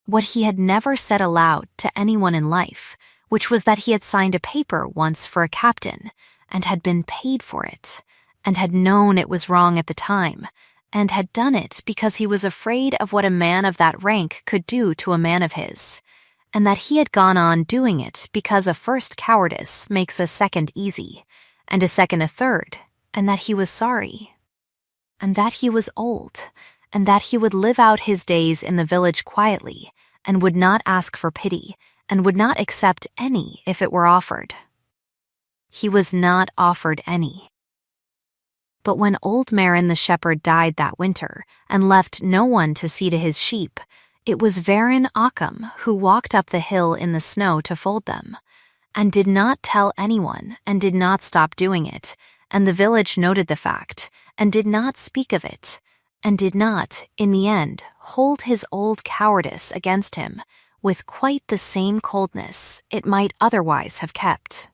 what he had never said aloud to anyone in life, which was that he had signed a paper once for a captain, and had been paid for it, and had known it was wrong at the time, and had done it because he was afraid of what a man of that rank could do to a man of his, and that he had gone on doing it because a first cowardice makes a second easy, and a second a third, and that he was sorry, and that he was old, and that he would live out his days in the village quietly, and would not ask for pity, and would not accept any if it were offered. He was not offered any. But when old Marin the shepherd died that winter, and left no one to see to his sheep, it was Baron Occam who walked up the hill in the snow to fold them, and did not tell anyone, and did not stop doing it, and the village noted the fact, and did not speak of it, and did not, in the end, hold his old cowardice against him, with quite the same coldness it might otherwise have kept.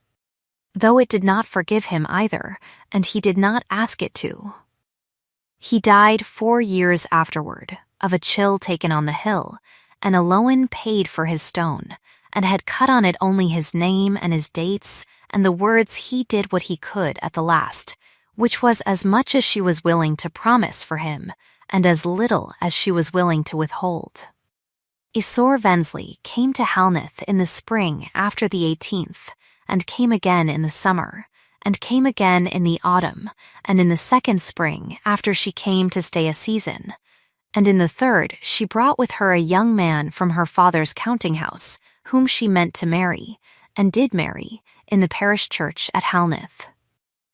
Though it did not forgive him either, and he did not ask it to. He died 4 years afterward, of a chill taken on the hill, and Aloan paid for his stone, and had cut on it only his name and his dates, and the words he did what he could at the last, which was as much as she was willing to promise for him, and as little as she was willing to withhold. Isor Vensley came to Halneth in the spring after the 18th, and came again in the summer, and came again in the autumn, and in the second spring after she came to stay a season. And in the third she brought with her a young man from her father's counting house, whom she meant to marry, and did marry, in the parish church at Halneth.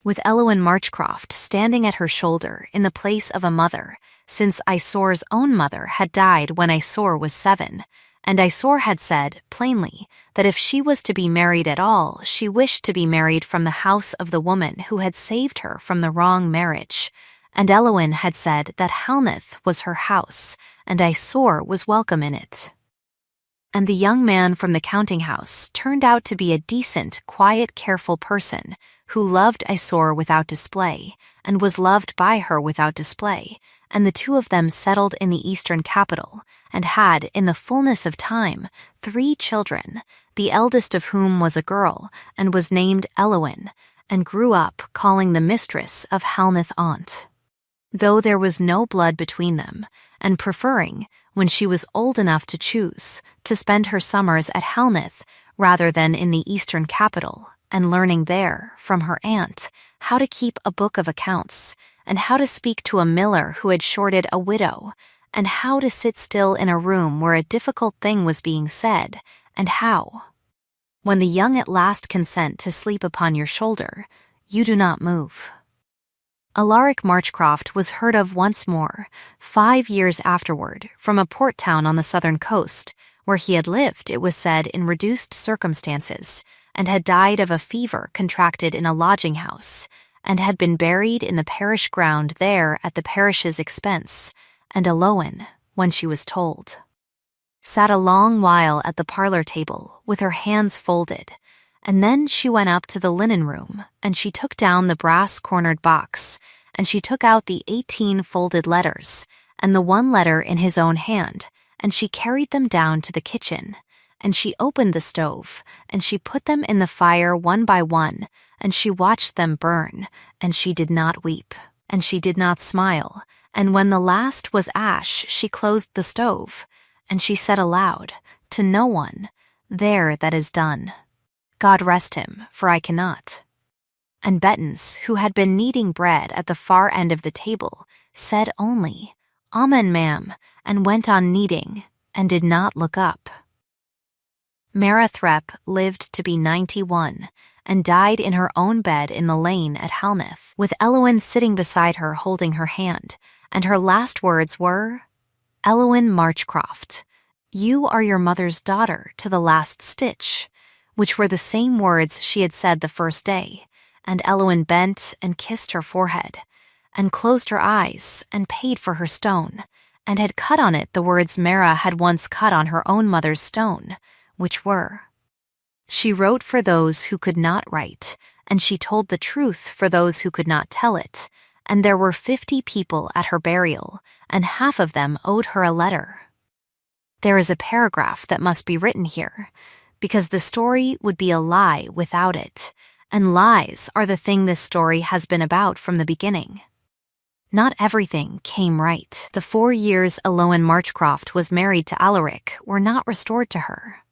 With Elowen Marchcroft standing at her shoulder in the place of a mother, since Isor's own mother had died when Isor was 7, and Isor had said, plainly, that if she was to be married at all, she wished to be married from the house of the woman who had saved her from the wrong marriage, and Elowen had said that Halneth was her house, and Isor was welcome in it. And the young man from the counting house turned out to be a decent, quiet, careful person, who loved Isor without display, and was loved by her without display, and the two of them settled in the eastern capital, and had, in the fullness of time, 3 children, the eldest of whom was a girl, and was named Elowen, and grew up calling the mistress of Halneth aunt, though there was no blood between them, and preferring, when she was old enough to choose, to spend her summers at Halneth rather than in the eastern capital, and learning there, from her aunt, how to keep a book of accounts, and how to speak to a miller who had shorted a widow, and how to sit still in a room where a difficult thing was being said, and how, When the young at last consent to sleep upon your shoulder, you do not move. Alaric Marchcroft was heard of once more, 5 years afterward, from a port town on the southern coast, where he had lived, it was said, in reduced circumstances, and had died of a fever contracted in a lodging house, and had been buried in the parish ground there at the parish's expense, and Aloin, when she was told, sat a long while at the parlor table with her hands folded, and then she went up to the linen room, and she took down the brass-cornered box, and she took out the 18 folded letters, and the one letter in his own hand, and she carried them down to the kitchen, and she opened the stove, and she put them in the fire one by one, and she watched them burn, and she did not weep, and she did not smile, and when the last was ash, she closed the stove, and she said aloud, to no one, "There, that is done. God rest him, for I cannot." And Bettens, who had been kneading bread at the far end of the table, said only, "Amen, ma'am," and went on kneading, and did not look up. Mara Threpp lived to be 91, and died in her own bed in the lane at Halneth, with Elowin sitting beside her holding her hand, and her last words were, "Elowin Marchcroft, you are your mother's daughter to the last stitch," which were the same words she had said the first day, and Elowin bent and kissed her forehead, and closed her eyes, and paid for her stone, and had cut on it the words Mara had once cut on her own mother's stone, which were, "She wrote for those who could not write, and she told the truth for those who could not tell it, and there were 50 people at her burial, and half of them owed her a letter." There is a paragraph that must be written here, because the story would be a lie without it, and lies are the thing this story has been about from the beginning. Not everything came right. The 4 years Aloin Marchcroft was married to Alaric were not restored to her.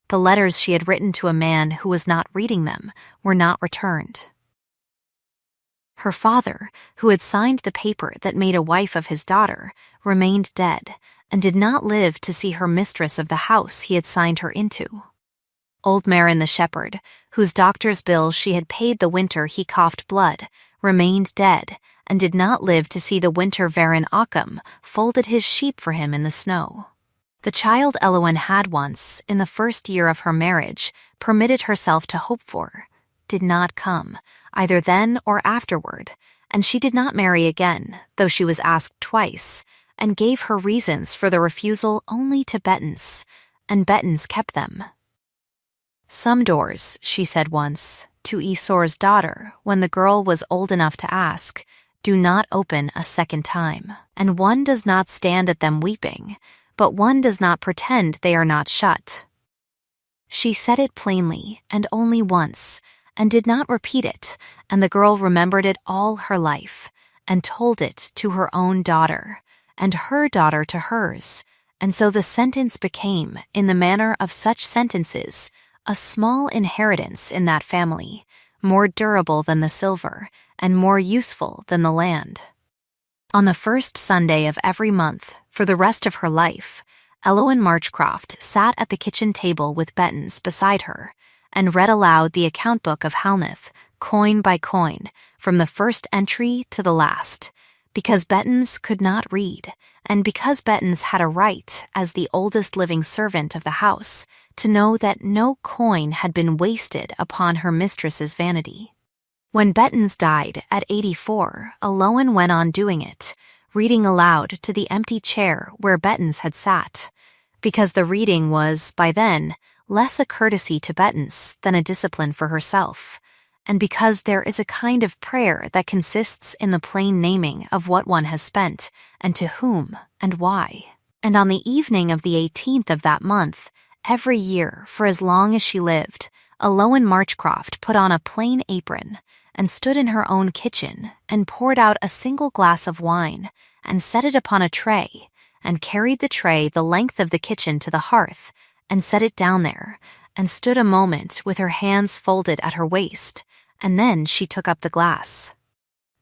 The letters she had written to a man who was not reading them were not returned. Her father, who had signed the paper that made a wife of his daughter, remained dead, and did not live to see her mistress of the house he had signed her into. Old Marin the shepherd, whose doctor's bill she had paid the winter he coughed blood, remained dead, and did not live to see the winter Varin Occam folded his sheep for him in the snow. The child Elowin had once, in the first year of her marriage, permitted herself to hope for, did not come, either then or afterward, and she did not marry again, though she was asked twice, and gave her reasons for the refusal only to Bettens, and Bettens kept them. "Some doors," she said once, to Esor's daughter, when the girl was old enough to ask, "do not open a second time, and one does not stand at them weeping, but one does not pretend they are not shut." She said it plainly, and only once, and did not repeat it, and the girl remembered it all her life, and told it to her own daughter, and her daughter to hers, and so the sentence became, in the manner of such sentences, a small inheritance in that family, more durable than the silver, and more useful than the land. On the first Sunday of every month, for the rest of her life, Elowin Marchcroft sat at the kitchen table with Bettens beside her, and read aloud the account book of Halneth, coin by coin, from the first entry to the last, because Bettens could not read, and because Bettens had a right, as the oldest living servant of the house, to know that no coin had been wasted upon her mistress's vanity. When Bettens died at 84, Aloin went on doing it, reading aloud to the empty chair where Bettens had sat, because the reading was, by then, less a courtesy to Bettens than a discipline for herself, and because there is a kind of prayer that consists in the plain naming of what one has spent, and to whom, and why. And on the evening of the 18th of that month, every year, for as long as she lived, Aloin Marchcroft put on a plain apron, and stood in her own kitchen, and poured out a single glass of wine, and set it upon a tray, and carried the tray the length of the kitchen to the hearth, and set it down there, and stood a moment with her hands folded at her waist, and then she took up the glass,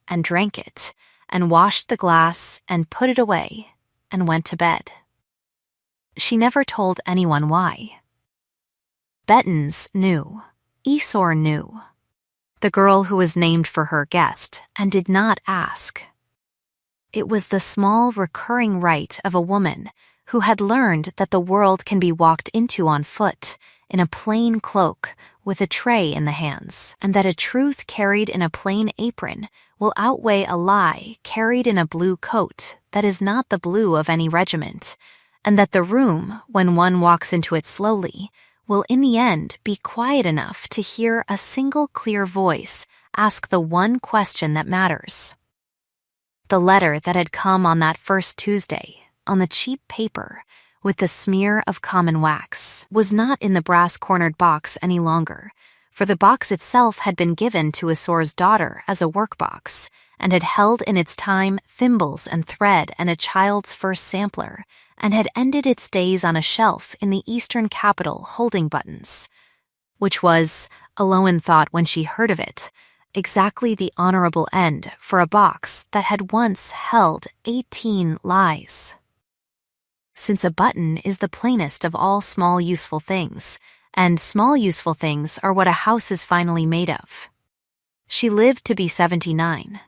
and drank it, and washed the glass, and put it away, and went to bed. She never told anyone why. Bettons knew. Esor knew. The girl who was named for her guessed and did not ask. It was the small recurring rite of a woman who had learned that the world can be walked into on foot, in a plain cloak, with a tray in the hands, and that a truth carried in a plain apron will outweigh a lie carried in a blue coat that is not the blue of any regiment, and that the room, when one walks into it slowly, will in the end be quiet enough to hear a single clear voice ask the one question that matters. The letter that had come on that first Tuesday, on the cheap paper, with the smear of common wax, was not in the brass-cornered box any longer, for the box itself had been given to Esor's daughter as a workbox, and had held in its time thimbles and thread and a child's first sampler, and had ended its days on a shelf in the eastern capital holding buttons, which was, Aloan thought when she heard of it, exactly the honorable end for a box that had once held 18 lies. Since a button is the plainest of all small useful things, and small useful things are what a house is finally made of. She lived to be 79.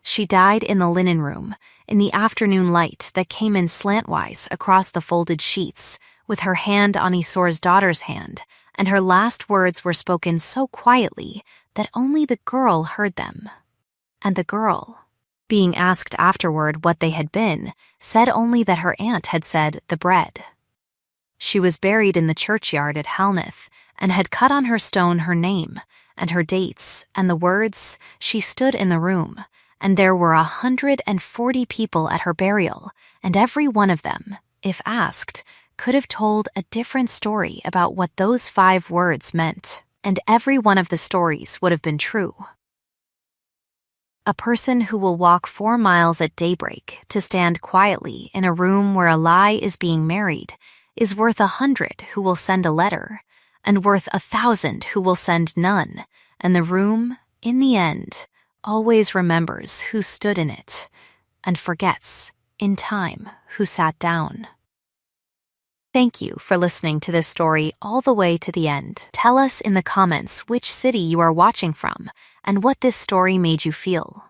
She died in the linen room, in the afternoon light that came in slantwise across the folded sheets, with her hand on Esor's daughter's hand, and her last words were spoken so quietly that only the girl heard them. And the girl, being asked afterward what they had been, said only that her aunt had said the bread. She was buried in the churchyard at Halneth, and had cut on her stone her name, and her dates, and the words, "She stood in the room," and there were 140 people at her burial, and every one of them, if asked, could have told a different story about what those 5 words meant, and every one of the stories would have been true. A person who will walk 4 miles at daybreak to stand quietly in a room where a lie is being married is worth 100 who will send a letter, and worth 1,000 who will send none, and the room, in the end, always remembers who stood in it, and forgets, in time, who sat down. Thank you for listening to this story all the way to the end. Tell us in the comments which city you are watching from and what this story made you feel.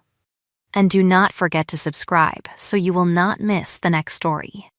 And do not forget to subscribe so you will not miss the next story.